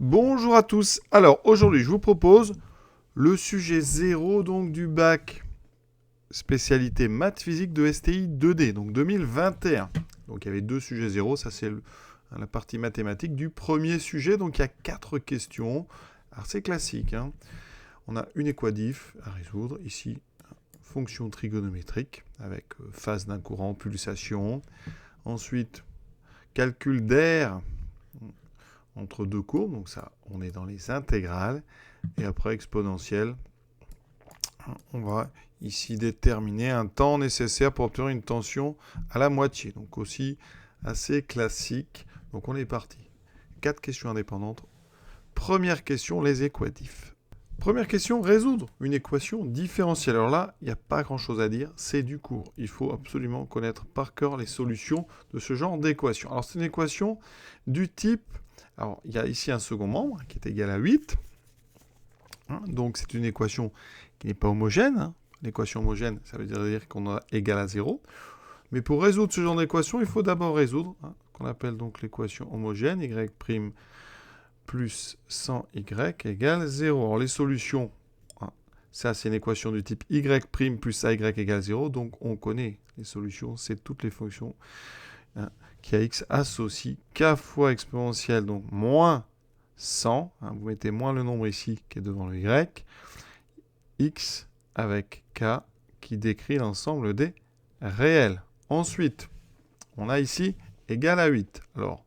Bonjour à tous. Alors aujourd'hui, je vous propose le sujet 0 donc du bac spécialité maths physique de STI 2D, donc 2021. Donc il y avait deux sujets 0, ça c'est la partie mathématique du premier sujet. Donc il y a 4 questions. Alors c'est classique, hein. On a une équadif à résoudre ici, fonction trigonométrique avec phase d'un courant, pulsation. Ensuite, calcul d'air entre deux courbes, donc ça, on est dans les intégrales. Et après, exponentielle, on va ici déterminer un temps nécessaire pour obtenir une tension à la moitié. Donc aussi assez classique. Donc on est parti. 4 questions indépendantes. Première question, les équatifs. Première question, résoudre une équation différentielle. Alors là, il n'y a pas grand-chose à dire, c'est du cours. Il faut absolument connaître par cœur les solutions de ce genre d'équation. Alors c'est une équation du type... Alors il y a ici un second membre qui est égal à 8. Donc c'est une équation qui n'est pas homogène. L'équation homogène, ça veut dire qu'on a égal à 0. Mais pour résoudre ce genre d'équation, il faut d'abord résoudre, qu'on appelle donc l'équation homogène, y' plus 100y égale 0. Alors les solutions, ça c'est une équation du type y' plus ay égale 0, donc on connaît les solutions, c'est toutes les fonctions qui a x associe k fois exponentielle, donc moins 100, vous mettez moins le nombre ici qui est devant le y, x avec k qui décrit l'ensemble des réels. Ensuite, on a ici égal à 8. Alors,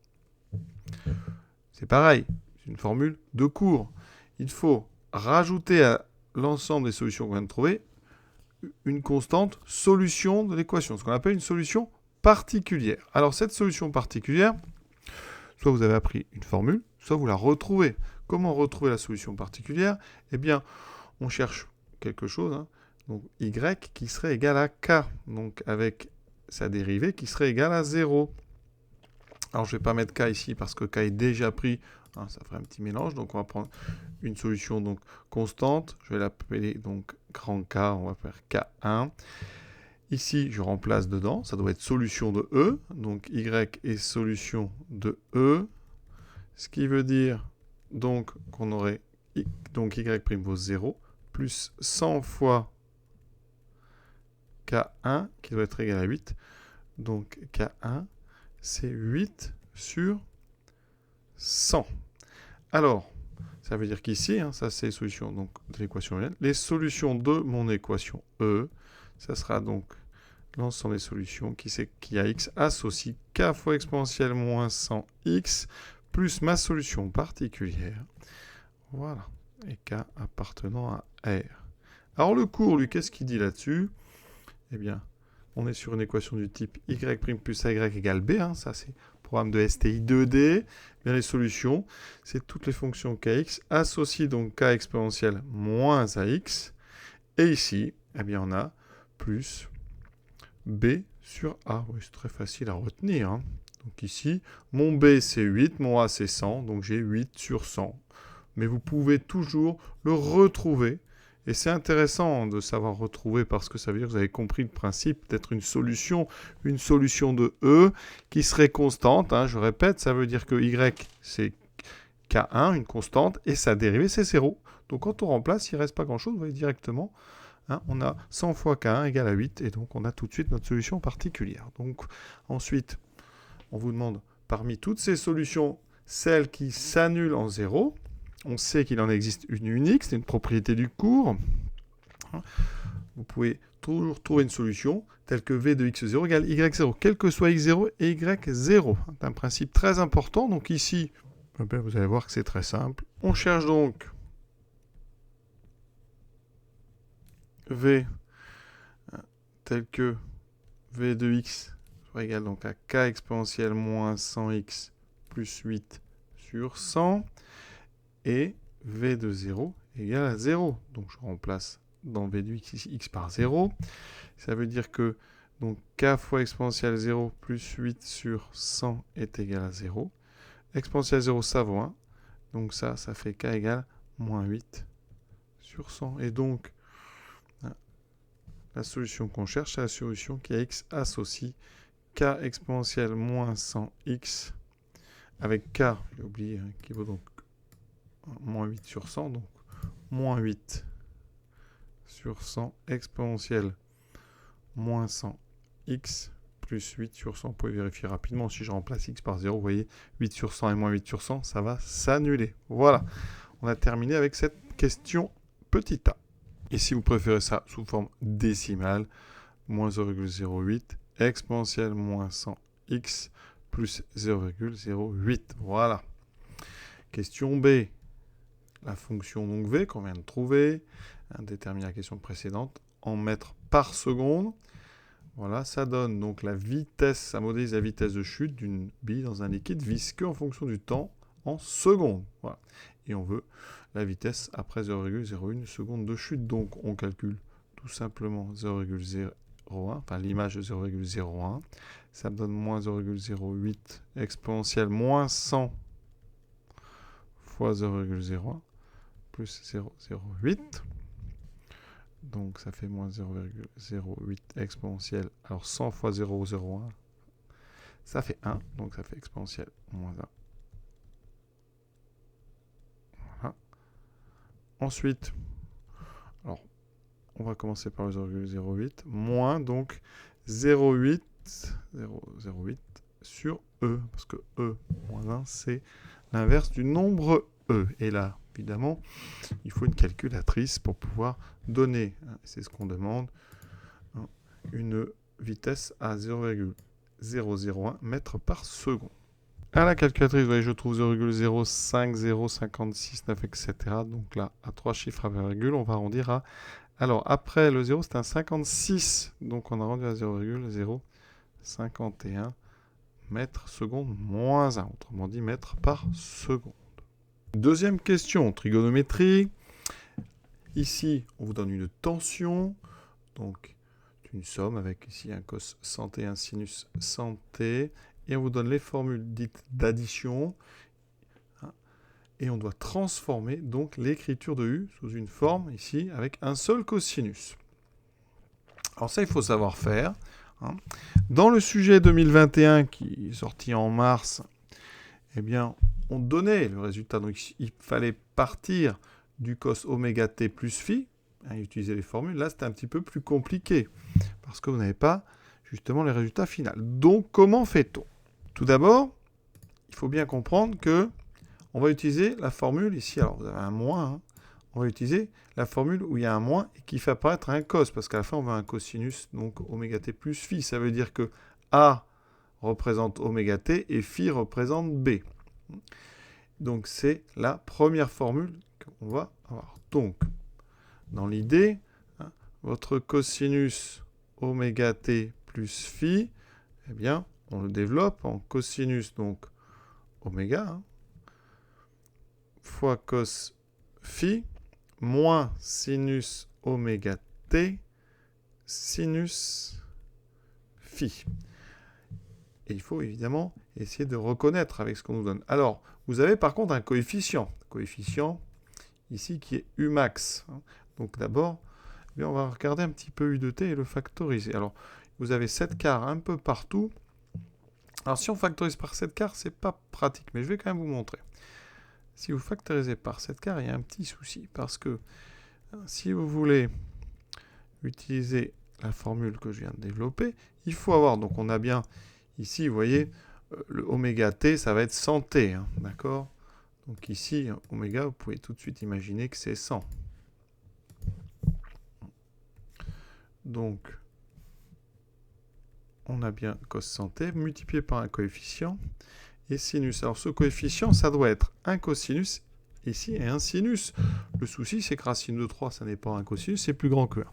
c'est pareil, c'est une formule de cours. Il faut rajouter à l'ensemble des solutions qu'on vient de trouver une constante solution de l'équation, ce qu'on appelle une solution particulière. Alors cette solution particulière, soit vous avez appris une formule, soit vous la retrouvez. Comment retrouver la solution particulière? Eh bien, on cherche quelque chose, donc y qui serait égal à k, donc avec sa dérivée qui serait égale à 0. Alors je ne vais pas mettre k ici parce que k est déjà pris, ça ferait un petit mélange, donc on va prendre une solution donc constante, je vais l'appeler donc grand K, on va faire K1. Ici, je remplace dedans, ça doit être solution de E, donc y est solution de E, ce qui veut dire donc qu'on aurait donc y' vaut 0, plus 100 fois K1, qui doit être égal à 8. Donc K1, c'est 8 sur 100. Alors, ça veut dire qu'ici, ça c'est les solutions donc, de l'équation réelle. Les solutions de mon équation E, ça sera donc l'ensemble des solutions qui a x associe k fois exponentielle moins 100x plus ma solution particulière. Voilà. Et k appartenant à R. Alors le cours, lui, qu'est-ce qu'il dit là-dessus? Eh bien, on est sur une équation du type y' plus ay égale b. Ça, c'est programme de STI 2D. Bien, les solutions, c'est toutes les fonctions kx associent donc k exponentielle moins ax. Et ici, eh bien, on a plus b sur a. Oui, c'est très facile à retenir. Donc ici, mon b c'est 8, mon a c'est 100, donc j'ai 8 sur 100. Mais vous pouvez toujours le retrouver. Et c'est intéressant de savoir retrouver parce que ça veut dire que vous avez compris le principe d'être une solution de E qui serait constante. Je répète, ça veut dire que Y c'est K1, une constante, et sa dérivée c'est 0. Donc quand on remplace, il ne reste pas grand-chose, vous voyez directement. On a 100 fois K1 égale à 8, et donc on a tout de suite notre solution particulière. Donc ensuite, on vous demande, parmi toutes ces solutions, celle qui s'annule en 0, on sait qu'il en existe une unique, c'est une propriété du cours. Vous pouvez toujours trouver une solution telle que v de x0 égale y0, quel que soit x0 et y0. C'est un principe très important. Donc ici, vous allez voir que c'est très simple. On cherche donc v tel que v de x soit égal donc à k exponentielle moins 100x plus 8 sur 100 et v de 0 égale à 0. Donc je remplace dans v de x, x par 0. Ça veut dire que donc k fois exponentielle 0 plus 8 sur 100 est égal à 0. Exponentielle 0, ça vaut 1. Donc ça fait k égale moins 8 sur 100. Et donc, la solution qu'on cherche, c'est la solution qui a x associe k exponentielle moins 100x avec k, j'ai oublié, qui vaut donc moins 8 sur 100, donc moins 8 sur 100 exponentielle moins 100 x plus 8 sur 100. Vous pouvez vérifier rapidement. Si je remplace x par 0, vous voyez, 8 sur 100 et moins 8 sur 100, ça va s'annuler. Voilà, on a terminé avec cette question petit a. Et si vous préférez ça sous forme décimale, moins 0,08 exponentielle moins 100 x plus 0,08. Voilà. Question B. La fonction donc v qu'on vient de trouver, déterminer la question précédente, en mètres par seconde. Voilà, ça donne donc la vitesse, ça modélise la vitesse de chute d'une bille dans un liquide visqueux en fonction du temps en secondes. Voilà. Et on veut la vitesse après 0,01 seconde de chute. Donc on calcule tout simplement 0,01, enfin l'image de 0,01. Ça me donne moins 0,08 exponentielle moins 100 fois 0,01 plus 0,08. Donc ça fait moins 0,08 exponentielle. Alors 100 fois 0,01, ça fait 1. Donc ça fait exponentielle moins 1. Voilà. Ensuite, alors on va commencer par le 0,08. Moins donc 0,8 sur E. Parce que E moins 1, c'est l'inverse du nombre E. Et là, évidemment, il faut une calculatrice pour pouvoir donner, c'est ce qu'on demande, une vitesse à 0,001 mètres par seconde. À la calculatrice, vous voyez, je trouve 0,05, 0,56, etc. Donc là, à 3 chiffres à virgule, on va arrondir à... Alors, après le 0, c'est un 56. Donc on a rendu à 0,051 mètres seconde moins 1. Autrement dit, mètres par seconde. Deuxième question, trigonométrie. Ici, on vous donne une tension, donc une somme avec ici un cos 100 et un sinus 100 t, et on vous donne les formules dites d'addition, et on doit transformer donc l'écriture de U sous une forme ici avec un seul cosinus. Alors ça, il faut savoir faire. Dans le sujet 2021 qui est sorti en mars, eh bien, on donnait le résultat. Donc, il fallait partir du cos oméga t plus phi, utiliser les formules. Là, c'était un petit peu plus compliqué, parce que vous n'avez pas, justement, les résultats finaux. Donc, comment fait-on? Tout d'abord, il faut bien comprendre que on va utiliser la formule ici. Alors, vous avez un moins. On va utiliser la formule où il y a un moins et qui fait apparaître un cos, parce qu'à la fin, on veut un cosinus, donc oméga t plus phi. Ça veut dire que A représente oméga t et phi représente B. Donc, c'est la première formule qu'on va avoir. Donc, dans l'idée, votre cosinus oméga t plus phi, eh bien, on le développe en cosinus, donc oméga, fois cos phi, moins sinus oméga t, sinus phi. Et il faut évidemment essayer de reconnaître avec ce qu'on nous donne. Alors, vous avez par contre un coefficient ici qui est U max. Donc d'abord, on va regarder un petit peu U de t et le factoriser. Alors, vous avez 7 quarts un peu partout. Alors, si on factorise par 7 quarts, c'est pas pratique, mais je vais quand même vous montrer. Si vous factorisez par 7 quarts, il y a un petit souci, parce que si vous voulez utiliser la formule que je viens de développer, il faut avoir, donc on a bien ici, vous voyez, le oméga t, ça va être 100 t, d'accord? Donc ici, oméga, vous pouvez tout de suite imaginer que c'est 100. Donc, on a bien cos 100 t multiplié par un coefficient et sinus. Alors ce coefficient, ça doit être un cosinus ici et un sinus. Le souci, c'est que racine de 3, ça n'est pas un cosinus, c'est plus grand que 1.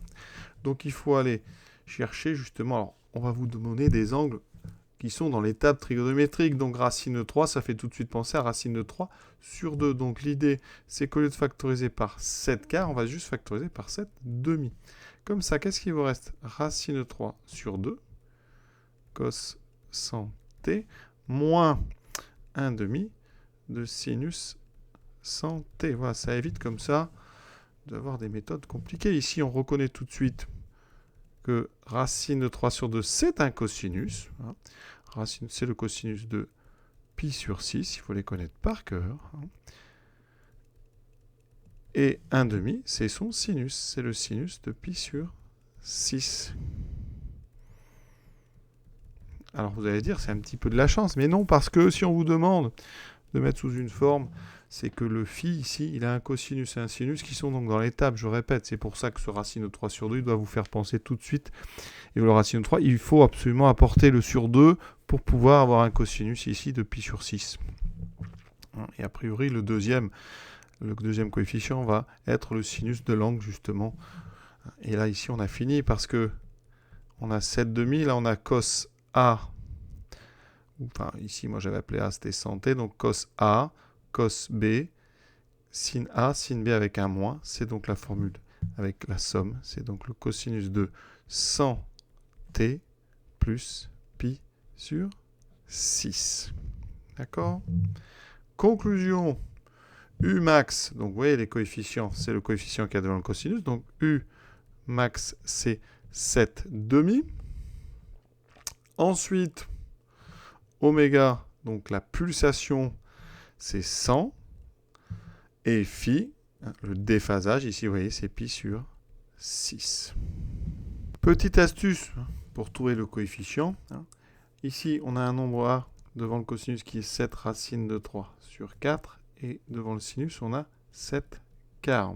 Donc il faut aller chercher justement, alors on va vous donner des angles qui sont dans les tables trigonométriques. Donc racine de 3, ça fait tout de suite penser à racine de 3 sur 2. Donc l'idée, c'est qu'au lieu de factoriser par 7 quarts, on va juste factoriser par 7 demi. Comme ça, qu'est-ce qu'il vous reste? Racine de 3 sur 2, cos 100 t, moins 1 demi de sinus 100 t. Voilà, ça évite comme ça d'avoir des méthodes compliquées. Ici, on reconnaît tout de suite que racine de 3 sur 2, c'est un cosinus. Racine, c'est le cosinus de pi sur 6. Il faut les connaître par cœur. Et 1/2, c'est son sinus. C'est le sinus de pi sur 6. Alors vous allez dire, c'est un petit peu de la chance. Mais non, parce que si on vous demande de mettre sous une forme, c'est que le phi, ici, il a un cosinus et un sinus qui sont donc dans les tables. Je répète, c'est pour ça que ce racine de 3 sur 2, il doit vous faire penser tout de suite. Et le racine de 3, il faut absolument apporter le sur 2 pour pouvoir avoir un cosinus ici de pi sur 6. Et a priori, le deuxième coefficient va être le sinus de l'angle, justement. Et là, ici, on a fini parce que on a 7/2, là, on a cos A. Enfin, ici, moi, j'avais appelé A, c'était santé. Donc, cos A, cos B, sin A, sin B avec un moins. C'est donc la formule avec la somme. C'est donc le cosinus de 100t plus pi sur 6. D'accord ? Conclusion. U max, donc vous voyez les coefficients, c'est le coefficient qu'il y a devant le cosinus. Donc U max, c'est 7/2. Ensuite, oméga, donc la pulsation, c'est 100. Et phi, le déphasage, ici vous voyez, c'est pi sur 6. Petite astuce pour trouver le coefficient. Ici, on a un nombre A devant le cosinus qui est 7 racine de 3 sur 4. Et devant le sinus, on a 7 quarts.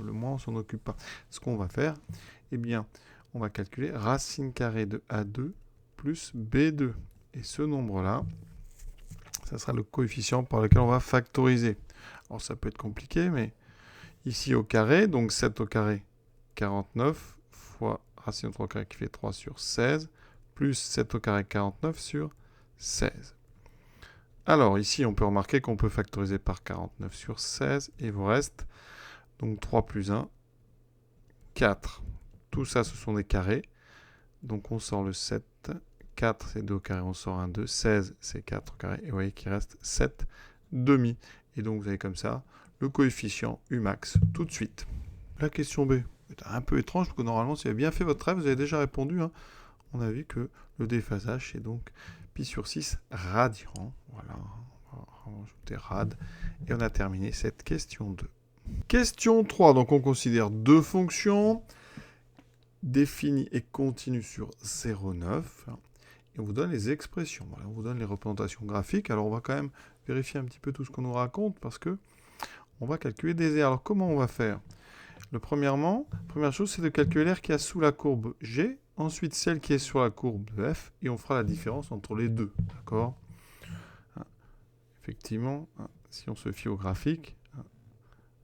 Le moins, on ne s'en occupe pas. Ce qu'on va faire, eh bien, on va calculer racine carrée de A2 plus B2. Et ce nombre-là, ça sera le coefficient par lequel on va factoriser. Alors, ça peut être compliqué, mais ici au carré, donc 7 au carré, 49, fois racine de 3 au carré qui fait 3 sur 16, plus 7 au carré, 49 sur 16. Alors, ici, on peut remarquer qu'on peut factoriser par 49 sur 16, et il vous reste donc 3 plus 1, 4. Tout ça, ce sont des carrés. Donc, on sort le 7. 4, c'est 2 au carré, on sort un 2. 16, c'est 4 au carré. Et vous voyez qu'il reste 7/2. Et donc, vous avez comme ça le coefficient U max tout de suite. La question B est un peu étrange, parce que normalement, si vous avez bien fait votre travail, vous avez déjà répondu. On a vu que le déphasage, c'est donc pi sur 6 radians. Voilà, on va rajouter rad. Et on a terminé cette question 2. Question 3, donc on considère deux fonctions définies et continues sur 0,9. Et on vous donne les expressions, voilà, on vous donne les représentations graphiques. Alors on va quand même vérifier un petit peu tout ce qu'on nous raconte, parce que on va calculer des aires. Alors comment on va faire ? Première chose, c'est de calculer l'aire qui est sous la courbe G, ensuite celle qui est sur la courbe de F, et on fera la différence entre les deux. D'accord ? Effectivement, si on se fie au graphique,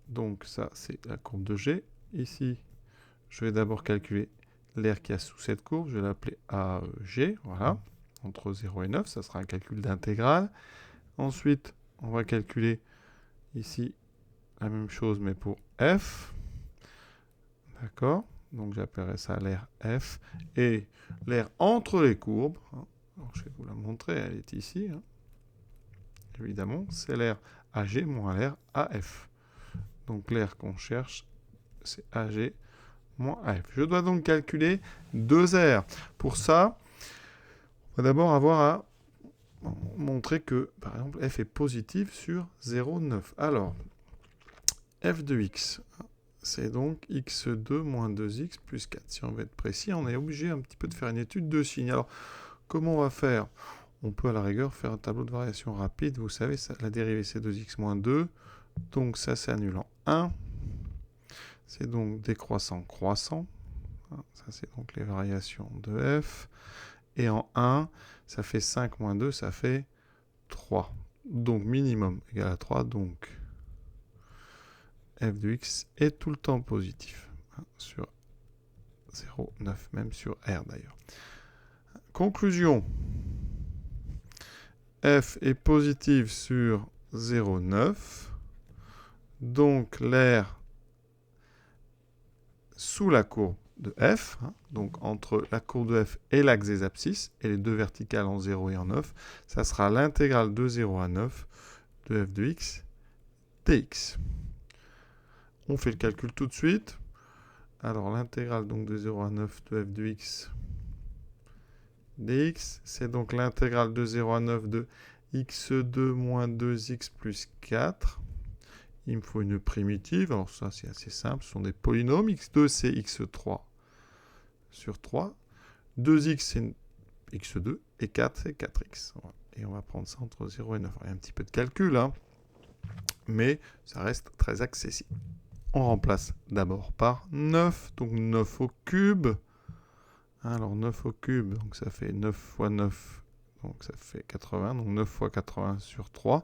donc ça c'est la courbe de G. Ici, je vais d'abord calculer l'aire qui est sous cette courbe, je vais l'appeler AG, voilà, entre 0 et 9, ça sera un calcul d'intégrale. Ensuite, on va calculer ici la même chose, mais pour F. D'accord ? Donc j'appellerai ça l'aire F. Et l'aire entre les courbes, alors je vais vous la montrer, elle est ici. Évidemment, c'est l'aire AG moins l'aire AF. Donc l'aire qu'on cherche, c'est AG moins AF. Je dois donc calculer deux aires. Pour ça, on va d'abord avoir à montrer que, par exemple, F est positif sur 0,9. Alors, F de X, c'est donc x2 moins 2x plus 4. Si on veut être précis, on est obligé un petit peu de faire une étude de signes. Alors, comment on va faire ? On peut à la rigueur faire un tableau de variation rapide. Vous savez, la dérivée c'est 2x moins 2. Donc ça s'annule en 1. C'est donc décroissant croissant. Ça c'est donc les variations de f. Et en 1, ça fait 5 moins 2, ça fait 3. Donc minimum égale à 3. Donc f de x est tout le temps positif. Sur 0,9, même sur R d'ailleurs. Conclusion. F est positive sur 0,9. Donc l'aire sous la courbe de F, donc entre la courbe de F et l'axe des abscisses, et les deux verticales en 0 et en 9, ça sera l'intégrale de 0 à 9 de f de x dx. On fait le calcul tout de suite. Alors l'intégrale donc de 0 à 9 de f de x dx, c'est donc l'intégrale de 0 à 9 de x2 moins 2x plus 4. il me faut une primitive. Alors ça, c'est assez simple. Ce sont des polynômes. x2, c'est x3 sur 3. 2x, c'est x2. Et 4, c'est 4x. Voilà. Et on va prendre ça entre 0 et 9. Il y a un petit peu de calcul, hein, mais ça reste très accessible. On remplace d'abord par 9. Donc 9 au cube. Alors 9 au cube, donc ça fait 9 fois 9. Donc ça fait 80. Donc 9 fois 80 sur 3.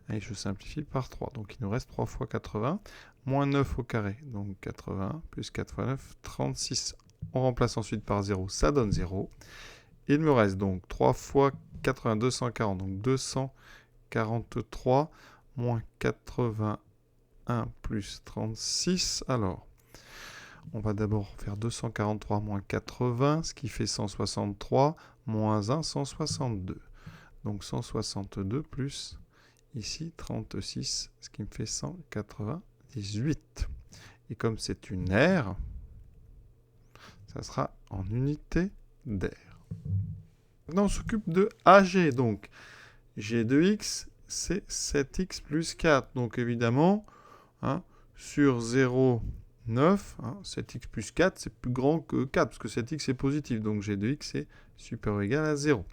Et je simplifie par 3. Donc il nous reste 3 fois 80. Moins 9 au carré. Donc 80 plus 4 fois 9, 36. On remplace ensuite par 0. Ça donne 0. Il me reste donc 3 fois 80, 240. Donc 243 moins 81 plus 36. Alors, on va d'abord faire 243 moins 80, ce qui fait 163, moins 1, 162. Donc 162 plus, ici, 36, ce qui me fait 198. Et comme c'est une aire, ça sera en unité d'air. Maintenant, on s'occupe de AG. Donc, G de x, c'est 7x plus 4. Donc, évidemment, hein, sur 0, 9, 7x plus 4, c'est plus grand que 4, parce que 7x est positif. Donc, G de x est supérieur ou égal à 0.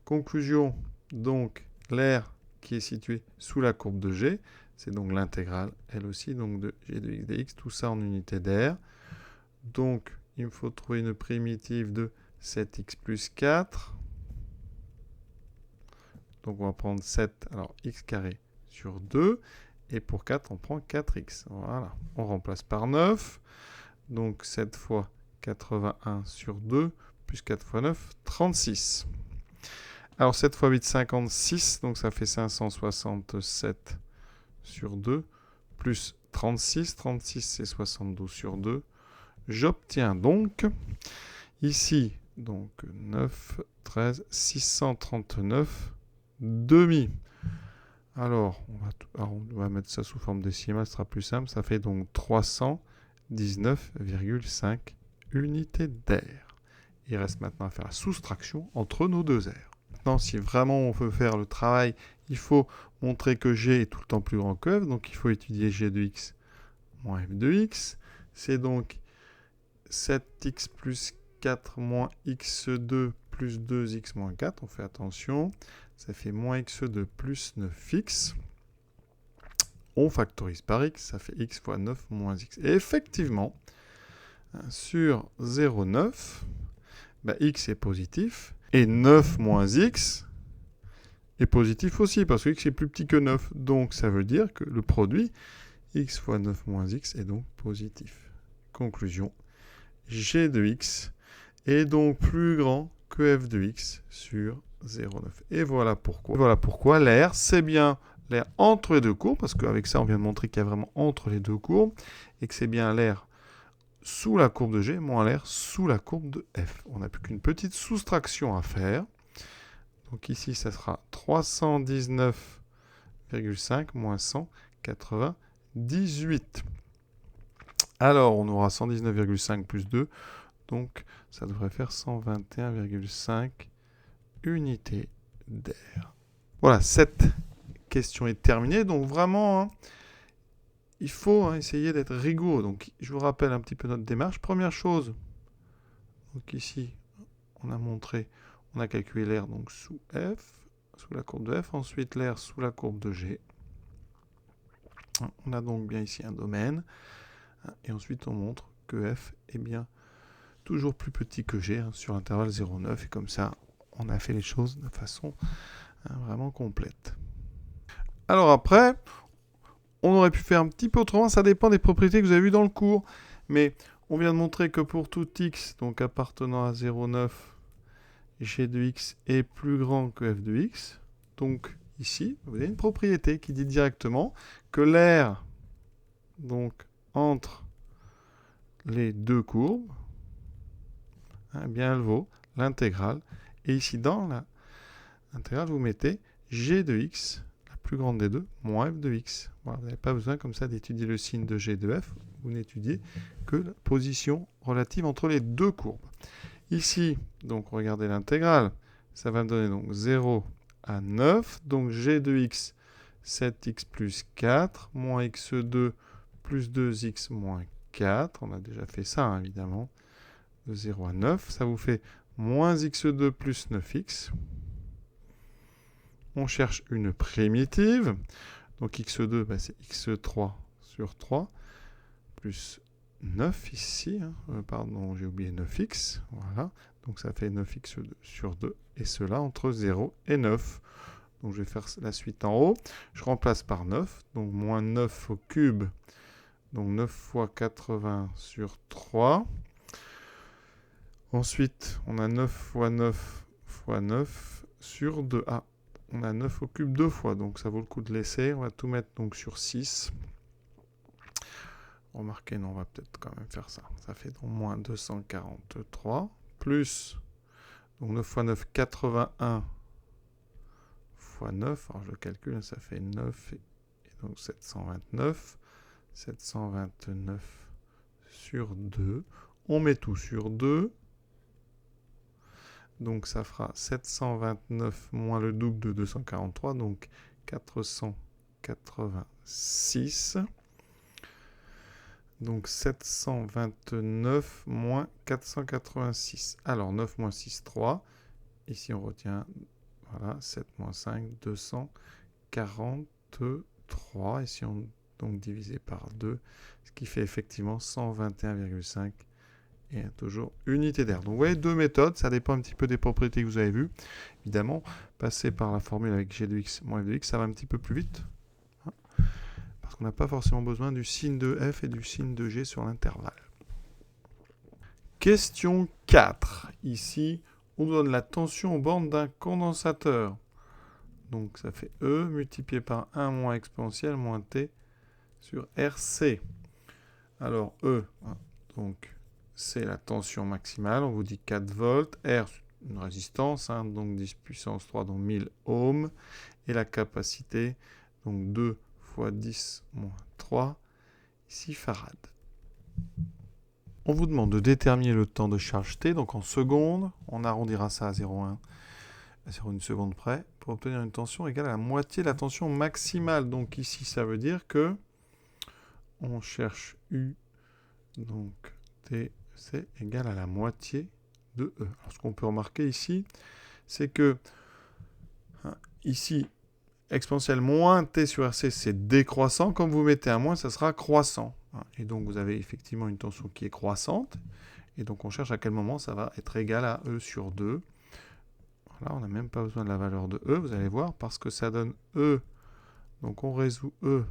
Conclusion, donc, l'aire qui est située sous la courbe de G, c'est donc l'intégrale, elle aussi, donc de G de x dx, tout ça en unité d'air. Donc, il me faut trouver une primitive de 7x plus 4. Donc, on va prendre 7, alors x carré sur 2. Et pour 4, on prend 4x. Voilà. On remplace par 9. Donc, 7 fois 81 sur 2, plus 4 fois 9, 36. Alors, 7 fois 8, 56. Donc, ça fait 567 sur 2, plus 36. 36, c'est 72 sur 2. J'obtiens donc, ici, donc 9, 13, 639 demi. Alors, on va mettre ça sous forme décimale, ce sera plus simple. Ça fait donc 319,5 unités d'air. Il reste maintenant à faire la soustraction entre nos deux aires. Maintenant, si vraiment on veut faire le travail, il faut montrer que G est tout le temps plus grand que F. Donc, il faut étudier G de x moins F de x. C'est donc 7x plus 4 moins x2 plus 2x moins 4. On fait attention. Ça fait moins x2 plus 9x. On factorise par x, ça fait x fois 9 moins x. Et effectivement, sur 0,9, x est positif. Et 9 moins x est positif aussi, parce que x est plus petit que 9. Donc ça veut dire que le produit x fois 9 moins x est donc positif. Conclusion, g de x est donc plus grand que f de x sur 0,9. Et voilà pourquoi l'air, c'est bien l'air entre les deux courbes, parce qu'avec ça, on vient de montrer qu'il y a vraiment entre les deux courbes, et que c'est bien l'air sous la courbe de G moins l'air sous la courbe de F. On n'a plus qu'une petite soustraction à faire. Donc ici, ça sera 319,5 moins 198. Alors, on aura 119,5 plus 2, donc ça devrait faire 121,5 unités d'air. Voilà, cette question est terminée. Donc vraiment, il faut essayer d'être rigoureux. Donc je vous rappelle un petit peu notre démarche. Première chose, donc ici, on a montré, on a calculé l'air donc sous F, sous la courbe de F. Ensuite, l'air sous la courbe de G. On a donc bien ici un domaine. Et ensuite, on montre que F est bien toujours plus petit que G sur l'intervalle 0,9. Et comme ça, on a fait les choses de façon vraiment complète. Alors après, on aurait pu faire un petit peu autrement. Ça dépend des propriétés que vous avez vues dans le cours. Mais on vient de montrer que pour tout x, donc appartenant à 0,9, g de x est plus grand que f de x. Donc ici, vous avez une propriété qui dit directement que l'air donc entre les deux courbes, bien elle vaut l'intégrale. Et ici, dans l'intégrale, vous mettez g de x, la plus grande des deux, moins f de x. Voilà, vous n'avez pas besoin comme ça d'étudier le signe de g de f. Vous n'étudiez que la position relative entre les deux courbes. Ici, donc regardez l'intégrale. Ça va me donner donc 0 à 9. Donc g de x, 7x plus 4, moins x2 plus 2x moins 4. On a déjà fait ça, hein, évidemment. De 0 à 9. Ça vous fait moins x2 plus 9x. On cherche une primitive. Donc x2, bah, c'est x3 sur 3, plus 9 ici. Hein. Pardon, j'ai oublié 9x. Voilà. Donc ça fait 9x sur 2. Et cela entre 0 et 9. Donc je vais faire la suite en haut. Je remplace par 9. Donc moins 9 au cube. Donc 9 fois 80 sur 3. Ensuite, on a 9 fois 9 fois 9 sur 2. Ah, on a 9 au cube 2 fois. Donc ça vaut le coup de laisser. On va tout mettre donc sur 6. Remarquez, non, on va peut-être quand même faire ça. Ça fait donc moins 243. Plus, donc 9 fois 9, 81 fois 9. Alors je le calcule, ça fait 9 et donc 729. 729 sur 2. On met tout sur 2. Donc ça fera 729 moins le double de 243, donc 486. Donc 729 moins 486. Alors 9 moins 6, 3. Ici on retient, voilà, 7 moins 5, 243. Ici on donc divisé par 2, ce qui fait effectivement 121,5. Et toujours unité d'air. Donc vous voyez, deux méthodes, ça dépend un petit peu des propriétés que vous avez vues. Évidemment, passer par la formule avec g de x moins f de x, ça va un petit peu plus vite. Hein, parce qu'on n'a pas forcément besoin du signe de f et du signe de g sur l'intervalle. Question 4. Ici, on nous donne la tension aux bornes d'un condensateur. Donc ça fait E multiplié par 1 moins exponentielle moins T sur RC. Alors E, donc c'est la tension maximale, on vous dit 4 volts, R, une résistance, hein, donc 10 puissance 3, donc 1000 ohms, et la capacité, donc 2 fois 10 moins 3, ici farad. On vous demande de déterminer le temps de charge T, donc en secondes, on arrondira ça à 0,1, à 0,1 seconde près, pour obtenir une tension égale à la moitié de la tension maximale. Donc ici, ça veut dire que on cherche U, donc T, c'est égal à la moitié de E. Alors, ce qu'on peut remarquer ici, c'est que ici, exponentielle moins T sur RC, c'est décroissant. Comme vous mettez un moins, ça sera croissant. Et donc, vous avez effectivement une tension qui est croissante. Et donc, on cherche à quel moment ça va être égal à E sur 2. Voilà, on n'a même pas besoin de la valeur de E, vous allez voir, parce que ça donne E. Donc, on résout E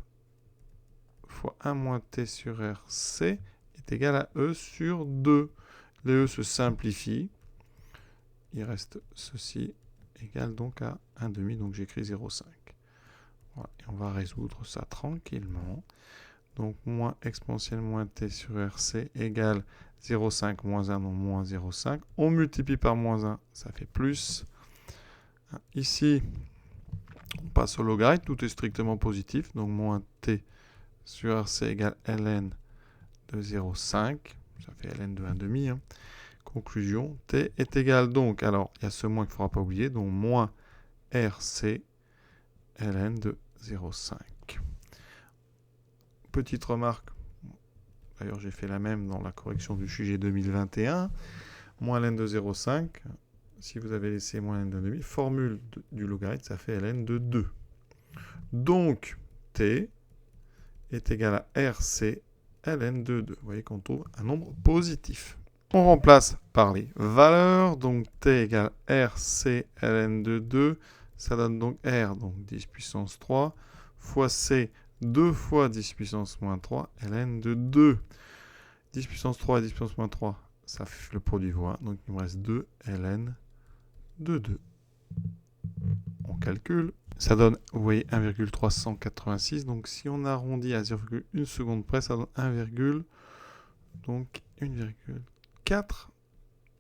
fois 1 moins T sur RC est égal à E sur 2. Les E se simplifient. Il reste ceci égal donc à 1,5. Donc j'écris 0,5. Voilà. Et on va résoudre ça tranquillement. Donc moins exponentielle moins T sur RC égale 0,5 moins 1, donc moins 0,5. On multiplie par moins 1, ça fait plus. Ici, on passe au logarithme, tout est strictement positif. Donc moins T sur RC égale ln de 0,5. Ça fait ln de 1,5. Hein. Conclusion, T est égal donc, alors il y a ce moins qu'il ne faudra pas oublier, donc moins RC ln de 0,5. Petite remarque, d'ailleurs j'ai fait la même dans la correction du sujet 2021, moins ln de 0,5, si vous avez laissé moins ln de 1,5, formule du logarithme, ça fait ln de 2. Donc, T est égal à RC ln de 2. Vous voyez qu'on trouve un nombre positif. On remplace par les valeurs, donc T égale RC ln de 2, ça donne donc R, donc 10 puissance 3, fois C, 2 fois 10 puissance moins 3, ln de 2. 10 puissance 3 et 10 puissance moins 3, ça fait le produit voix, donc il me reste 2 ln de 2. On calcule, ça donne, vous voyez, 1,386, donc si on arrondit à 0,1 seconde près, ça donne 1,4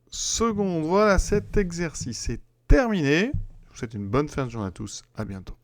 secondes. Voilà, cet exercice est terminé. Je vous souhaite une bonne fin de journée à tous. À bientôt.